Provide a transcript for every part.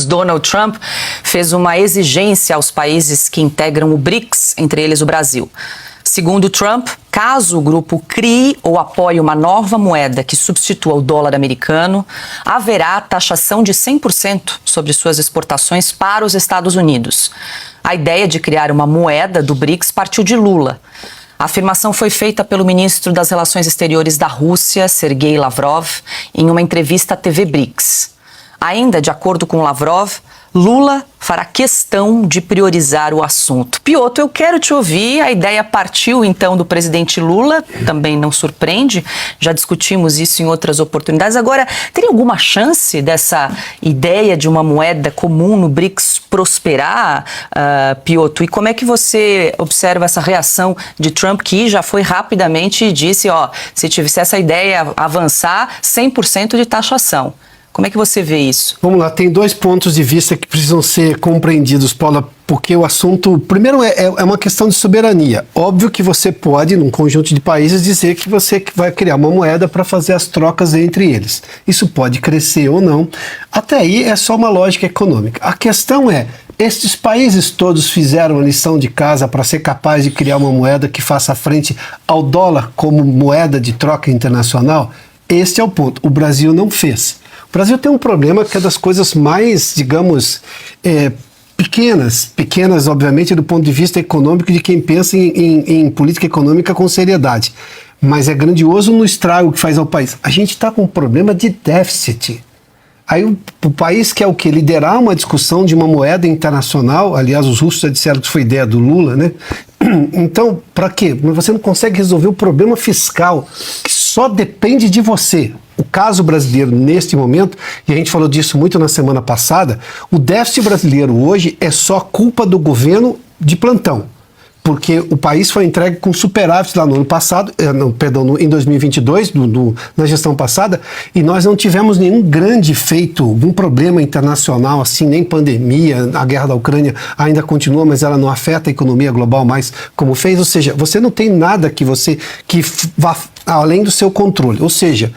Unidos, Donald Trump, fez uma exigência aos países que integram o BRICS, entre eles o Brasil. Segundo Trump, caso o grupo crie ou apoie uma nova moeda que substitua o dólar americano, haverá taxação de 100% sobre suas exportações para os Estados Unidos. A ideia de criar uma moeda do BRICS partiu de Lula. A afirmação foi feita pelo ministro das Relações Exteriores da Rússia, Sergei Lavrov, em uma entrevista à TV BRICS. Ainda, de acordo com Lavrov, Lula fará questão de priorizar o assunto. Piotr, eu quero te ouvir. A ideia partiu, então, do presidente Lula, também não surpreende. Já discutimos isso em outras oportunidades. Agora, teria alguma chance dessa ideia de uma moeda comum no BRICS prosperar, Piotr? E como é que você observa essa reação de Trump, que já foi rapidamente e disse, se tivesse essa ideia avançar, 100% de taxação? Como é que você vê isso? Vamos lá, tem dois pontos de vista que precisam ser compreendidos, Paula, porque o assunto, primeiro, é uma questão de soberania. Óbvio que você pode, num conjunto de países, dizer que você vai criar uma moeda para fazer as trocas entre eles. Isso pode crescer ou não. Até aí é só uma lógica econômica. A questão é, estes países todos fizeram a lição de casa para ser capaz de criar uma moeda que faça frente ao dólar como moeda de troca internacional? Este é o ponto. O Brasil não fez. O Brasil tem um problema que é das coisas mais, digamos, pequenas, obviamente, do ponto de vista econômico de quem pensa em política econômica com seriedade. Mas é grandioso no estrago que faz ao país. A gente está com um problema de déficit. Aí o país quer o quê? Liderar uma discussão de uma moeda internacional. Aliás, os russos já disseram que foi ideia do Lula, né? Então, para quê? Você não consegue resolver o problema fiscal, que só depende de você. O caso brasileiro, neste momento, e a gente falou disso muito na semana passada, o déficit brasileiro hoje é só culpa do governo de plantão. Porque o país foi entregue com superávit lá no ano passado, em 2022, na gestão passada, e nós não tivemos nenhum grande feito, algum problema internacional, assim, nem pandemia, a guerra da Ucrânia ainda continua, mas ela não afeta a economia global mais como fez, ou seja, você não tem nada que vá além do seu controle, ou seja,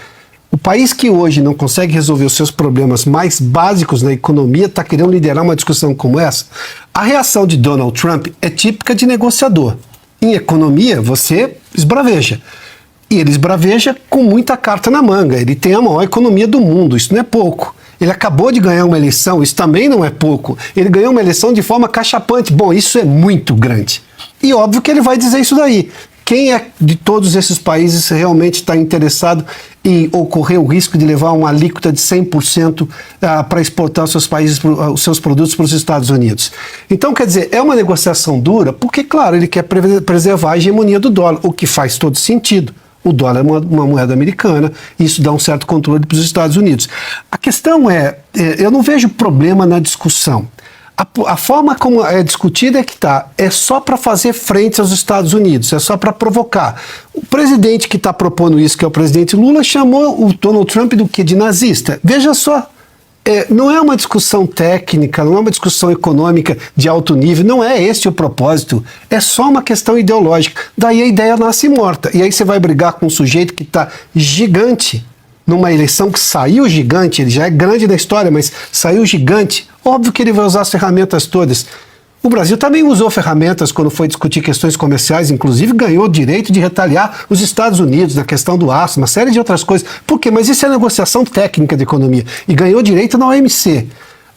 o país que hoje não consegue resolver os seus problemas mais básicos na economia está querendo liderar uma discussão como essa. A reação de Donald Trump é típica de negociador. Em economia, você esbraveja. E ele esbraveja com muita carta na manga. Ele tem a maior economia do mundo, isso não é pouco. Ele acabou de ganhar uma eleição, isso também não é pouco. Ele ganhou uma eleição de forma cachapante. Bom, isso é muito grande. E óbvio que ele vai dizer isso daí. Quem é de todos esses países realmente está interessado em ocorrer o risco de levar uma alíquota de 100% para exportar os seus produtos para os Estados Unidos? Então, quer dizer, é uma negociação dura, porque, claro, ele quer preservar a hegemonia do dólar, o que faz todo sentido. O dólar é uma moeda americana, e isso dá um certo controle para os Estados Unidos. A questão eu não vejo problema na discussão. A forma como é discutida é só para fazer frente aos Estados Unidos, é só para provocar. O presidente que está propondo isso, que é o presidente Lula, chamou o Donald Trump de nazista. Veja só, não é uma discussão técnica, não é uma discussão econômica de alto nível, não é esse o propósito, é só uma questão ideológica. Daí a ideia nasce morta, e aí você vai brigar com um sujeito que está gigante, numa eleição que saiu gigante, ele já é grande na história, mas saiu gigante, óbvio que ele vai usar as ferramentas todas. O Brasil também usou ferramentas quando foi discutir questões comerciais, inclusive ganhou o direito de retaliar os Estados Unidos na questão do aço, uma série de outras coisas. Por quê? Mas isso é negociação técnica de economia. E ganhou direito na OMC.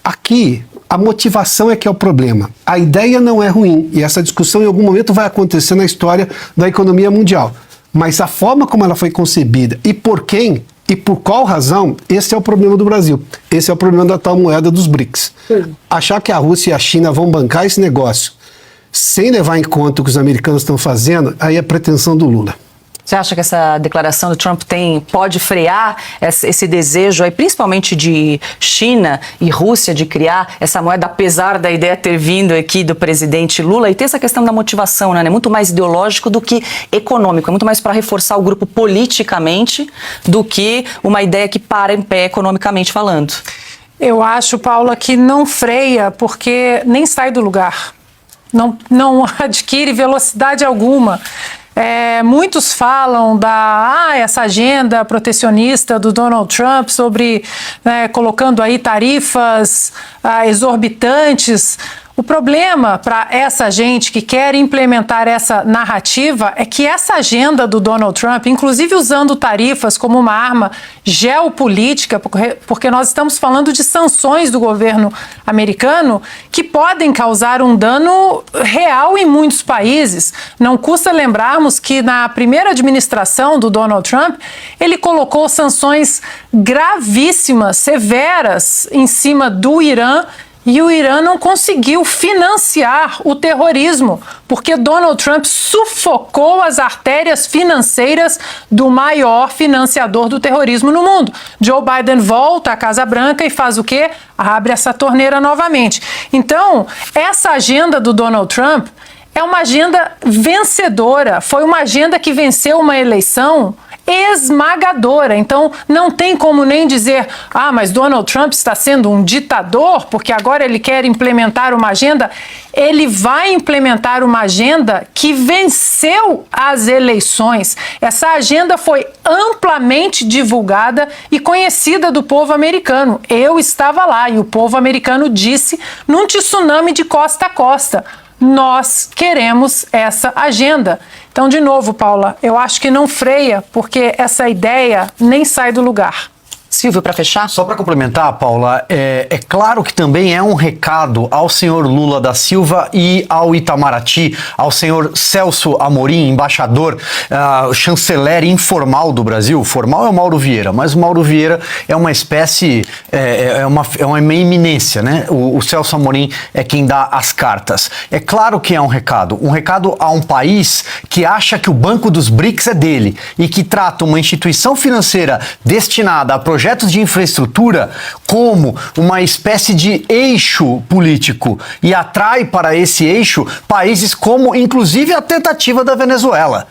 Aqui, a motivação é que é o problema. A ideia não é ruim, e essa discussão em algum momento vai acontecer na história da economia mundial. Mas a forma como ela foi concebida e por quem e por qual razão, esse é o problema do Brasil. Esse é o problema da tal moeda dos BRICS. Sim. Achar que a Rússia e a China vão bancar esse negócio sem levar em conta o que os americanos estão fazendo, aí é pretensão do Lula. Você acha que essa declaração do Trump pode frear esse desejo, aí, principalmente de China e Rússia, de criar essa moeda, apesar da ideia ter vindo aqui do presidente Lula? E tem essa questão da motivação, né? É muito mais ideológico do que econômico, é muito mais para reforçar o grupo politicamente do que uma ideia que para em pé economicamente falando. Eu acho, Paula, que não freia porque nem sai do lugar, não adquire velocidade alguma. Muitos falam essa agenda protecionista do Donald Trump sobre colocando aí tarifas exorbitantes. O problema para essa gente que quer implementar essa narrativa é que essa agenda do Donald Trump, inclusive usando tarifas como uma arma geopolítica, porque nós estamos falando de sanções do governo americano que podem causar um dano real em muitos países. Não custa lembrarmos que na primeira administração do Donald Trump, ele colocou sanções gravíssimas, severas, em cima do Irã. E o Irã não conseguiu financiar o terrorismo, porque Donald Trump sufocou as artérias financeiras do maior financiador do terrorismo no mundo. Joe Biden volta à Casa Branca e faz o quê? Abre essa torneira novamente. Então, essa agenda do Donald Trump é uma agenda vencedora, foi uma agenda que venceu uma eleição esmagadora. Então, não tem como nem dizer, mas Donald Trump está sendo um ditador, porque agora ele quer implementar uma agenda. Ele vai implementar uma agenda que venceu as eleições. Essa agenda foi amplamente divulgada e conhecida do povo americano. Eu estava lá e o povo americano disse num tsunami de costa a costa: nós queremos essa agenda. Então, de novo, Paula, eu acho que não freia, porque essa ideia nem sai do lugar. Silvio, para fechar? Só para complementar, Paula, é claro que também é um recado ao senhor Lula da Silva e ao Itamaraty, ao senhor Celso Amorim, embaixador, chanceler informal do Brasil. Formal é o Mauro Vieira, mas o Mauro Vieira é uma espécie, é uma eminência, né? O Celso Amorim é quem dá as cartas. É claro que é um recado a um país que acha que o Banco dos BRICS é dele e que trata uma instituição financeira destinada a projetos de infraestrutura como uma espécie de eixo político e atrai para esse eixo países como, inclusive, a tentativa da Venezuela.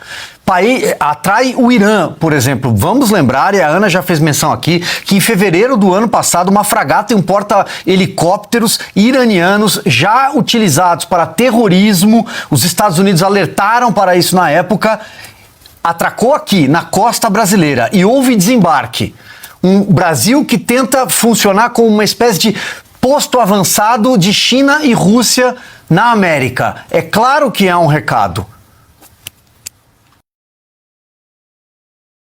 Atrai o Irã, por exemplo. Vamos lembrar, e a Ana já fez menção aqui, que em fevereiro do ano passado uma fragata e um porta-helicópteros iranianos já utilizados para terrorismo, os Estados Unidos alertaram para isso na época, atracou aqui na costa brasileira e houve desembarque. Um Brasil que tenta funcionar como uma espécie de posto avançado de China e Rússia na América. É claro que é um recado.